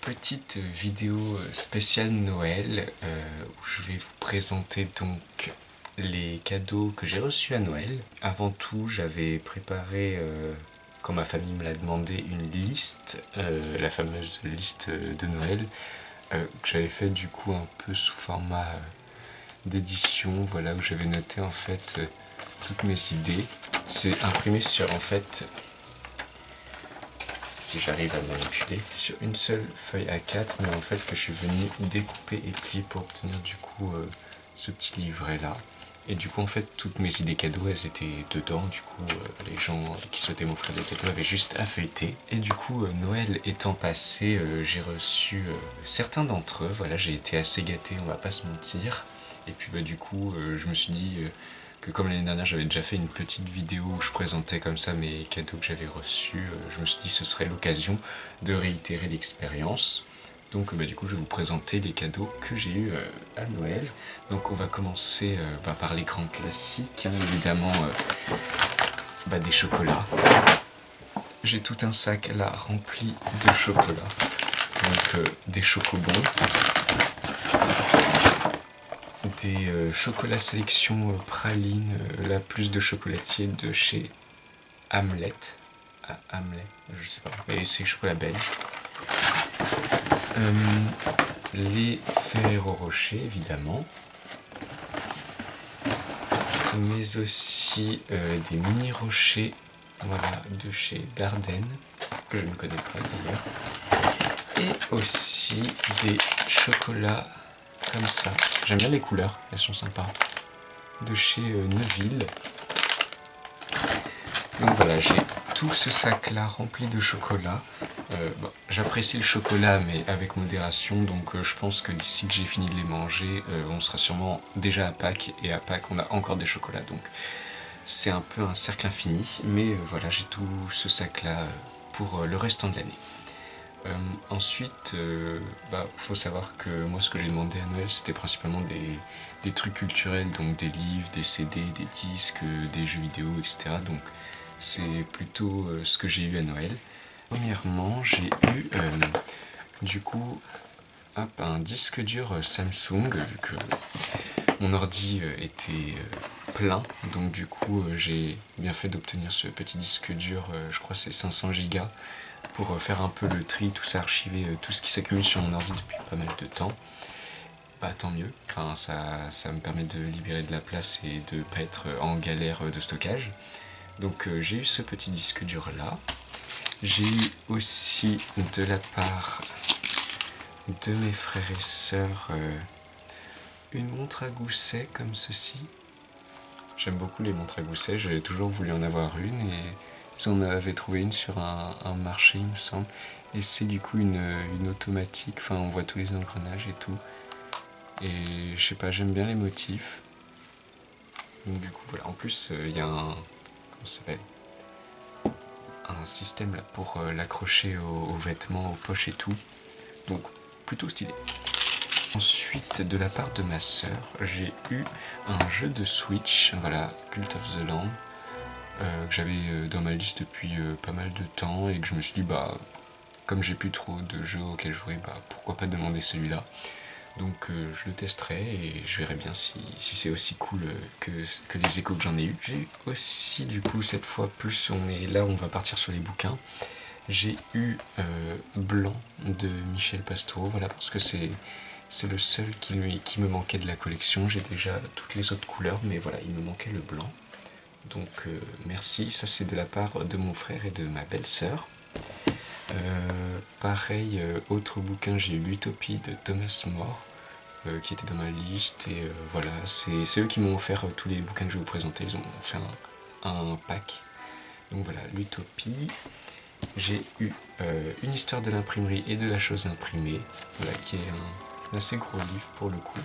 Petite vidéo spéciale Noël où je vais vous présenter donc les cadeaux que j'ai reçus à Noël. Avant tout, j'avais préparé, quand ma famille me l'a demandé, une liste, la fameuse liste de Noël, que j'avais fait du coup un peu sous format d'édition, voilà, où j'avais noté en fait toutes mes idées. C'est imprimé sur en fait, si j'arrive à manipuler, sur une seule feuille A4, mais en fait que je suis venu découper et plier pour obtenir du coup ce petit livret là. Et du coup en fait toutes mes idées cadeaux elles étaient dedans, du coup les gens qui souhaitaient m'offrir des cadeaux avaient juste à feuilleter. Et du coup Noël étant passé, j'ai reçu certains d'entre eux, voilà, j'ai été assez gâté, on va pas se mentir. Et puis du coup je me suis dit que comme l'année dernière j'avais déjà fait une petite vidéo où je présentais comme ça mes cadeaux que j'avais reçus, je me suis dit que ce serait l'occasion de réitérer l'expérience. Donc du coup je vais vous présenter les cadeaux que j'ai eus à Noël. Donc on va commencer par les grands classiques, hein, évidemment des chocolats. J'ai tout un sac là rempli de chocolat, donc des chocobons, des chocolats sélection praline, la plus de chocolatier de chez Hamlet. Hamlet, je sais pas, mais c'est chocolat belge. Les Ferrero Rocher évidemment, mais aussi des mini rochers, voilà, de chez Dardenne, que je ne connais pas d'ailleurs, et aussi des chocolats comme ça. J'aime bien les couleurs, elles sont sympas, de chez Neuville. Donc voilà, j'ai tout ce sac là rempli de chocolat. J'apprécie le chocolat mais avec modération, donc je pense que d'ici que j'ai fini de les manger, on sera sûrement déjà à Pâques, et à Pâques on a encore des chocolats, donc c'est un peu un cercle infini, mais voilà, j'ai tout ce sac là pour le restant de l'année. Ensuite, faut savoir que moi ce que j'ai demandé à Noël c'était principalement des trucs culturels, donc des livres, des CD, des disques, des jeux vidéo, etc. Donc c'est plutôt ce que j'ai eu à Noël. Premièrement, j'ai eu du coup un disque dur Samsung, vu que mon ordi était plein, donc du coup j'ai bien fait d'obtenir ce petit disque dur, je crois que c'est 500 Go, pour faire un peu le tri, tout ça, archiver tout ce qui s'accumule sur mon ordi depuis pas mal de temps. Tant mieux, enfin, ça me permet de libérer de la place et de pas être en galère de stockage. Donc j'ai eu ce petit disque dur là. J'ai eu aussi de la part de mes frères et sœurs une montre à gousset comme ceci. J'aime beaucoup les montres à gousset, j'avais toujours voulu en avoir une et ils en avaient trouvé une sur un marché il me semble. Et c'est du coup une automatique, enfin on voit tous les engrenages et tout. Et je sais pas, j'aime bien les motifs. Donc du coup voilà, en plus il y a comment ça s'appelle, un système là pour l'accrocher aux vêtements, aux poches et tout. Donc plutôt stylé. Ensuite, de la part de ma sœur, j'ai eu un jeu de Switch, voilà, Cult of the Lamb, que j'avais dans ma liste depuis pas mal de temps, et que je me suis dit, comme j'ai plus trop de jeux auxquels jouer, pourquoi pas demander celui-là. Donc je le testerai et je verrai bien si c'est aussi cool que les échos que j'en ai eu. J'ai eu aussi, du coup, cette fois, plus on est là, on va partir sur les bouquins. J'ai eu Blanc de Michel Pastoureau, voilà, parce que c'est le seul qui me manquait de la collection. J'ai déjà toutes les autres couleurs, mais voilà, il me manquait le blanc. Donc merci, ça c'est de la part de mon frère et de ma belle-sœur. Pareil, autre bouquin, j'ai eu l'Utopie de Thomas More, qui était dans ma liste, et voilà, c'est eux qui m'ont offert tous les bouquins que je vais vous présenter, ils ont fait un pack. Donc voilà, l'Utopie. J'ai eu une histoire de l'imprimerie et de la chose imprimée, voilà, qui est un assez gros livre pour le coup.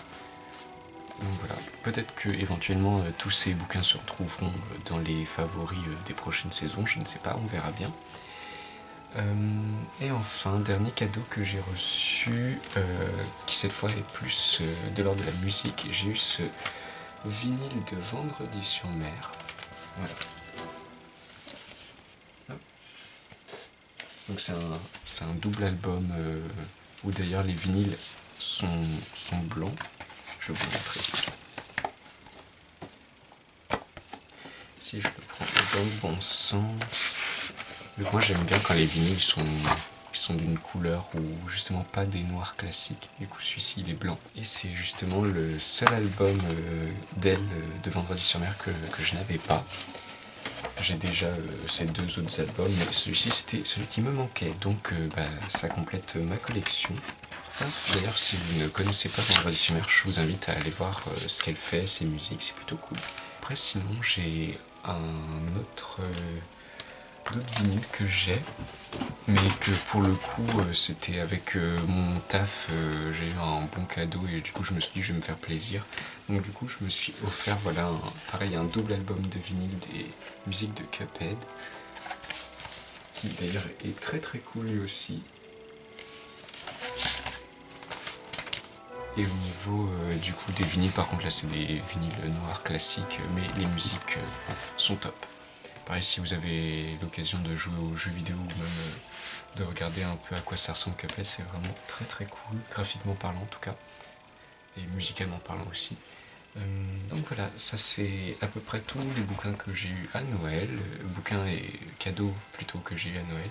Donc voilà, peut-être que éventuellement tous ces bouquins se retrouveront dans les favoris des prochaines saisons, je ne sais pas, on verra bien. Et enfin, dernier cadeau que j'ai reçu, qui cette fois est plus de l'ordre de la musique, j'ai eu ce vinyle de Vendredi sur Mer. Voilà. Donc c'est un double album où d'ailleurs les vinyles sont blancs. Je vais vous montrer. Si je le prends dans le bon sens. Donc moi j'aime bien quand les vinyles sont d'une couleur ou justement pas des noirs classiques. Du coup celui-ci il est blanc. Et c'est justement le seul album d'elle de Vendredi sur Mer que je n'avais pas. J'ai déjà ces 2 autres albums, mais celui-ci c'était celui qui me manquait. Donc ça complète ma collection. D'ailleurs, si vous ne connaissez pas Vendredi sur Mer, je vous invite à aller voir ce qu'elle fait, ses musiques, c'est plutôt cool. Après, sinon, j'ai d'autres vinyles que j'ai, mais que pour le coup, c'était avec mon taf, j'ai eu un bon cadeau et du coup, je me suis dit, je vais me faire plaisir. Donc, du coup, je me suis offert, voilà, un double album de vinyle des musiques de Cuphead, qui d'ailleurs est très très cool lui aussi. Et au niveau du coup des vinyles, par contre là c'est des vinyles noirs classiques, mais les musiques sont top. Pareil, si vous avez l'occasion de jouer aux jeux vidéo ou même de regarder un peu à quoi ça ressemble Cuphead, c'est vraiment très très cool, graphiquement parlant en tout cas, et musicalement parlant aussi. Donc voilà, ça c'est à peu près tous les bouquins que j'ai eu à Noël, bouquins et cadeaux plutôt que j'ai eu à Noël.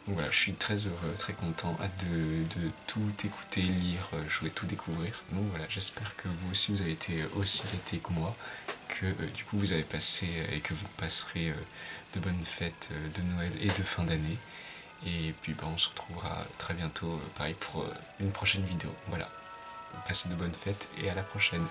Donc voilà, je suis très heureux, très content, hâte de tout écouter, lire, jouer, tout découvrir. Donc voilà, j'espère que vous aussi vous avez été aussi gâtés que moi, que du coup vous avez passé et que vous passerez de bonnes fêtes de Noël et de fin d'année. Et puis on se retrouvera très bientôt, pareil pour une prochaine vidéo. Voilà, passez de bonnes fêtes et à la prochaine.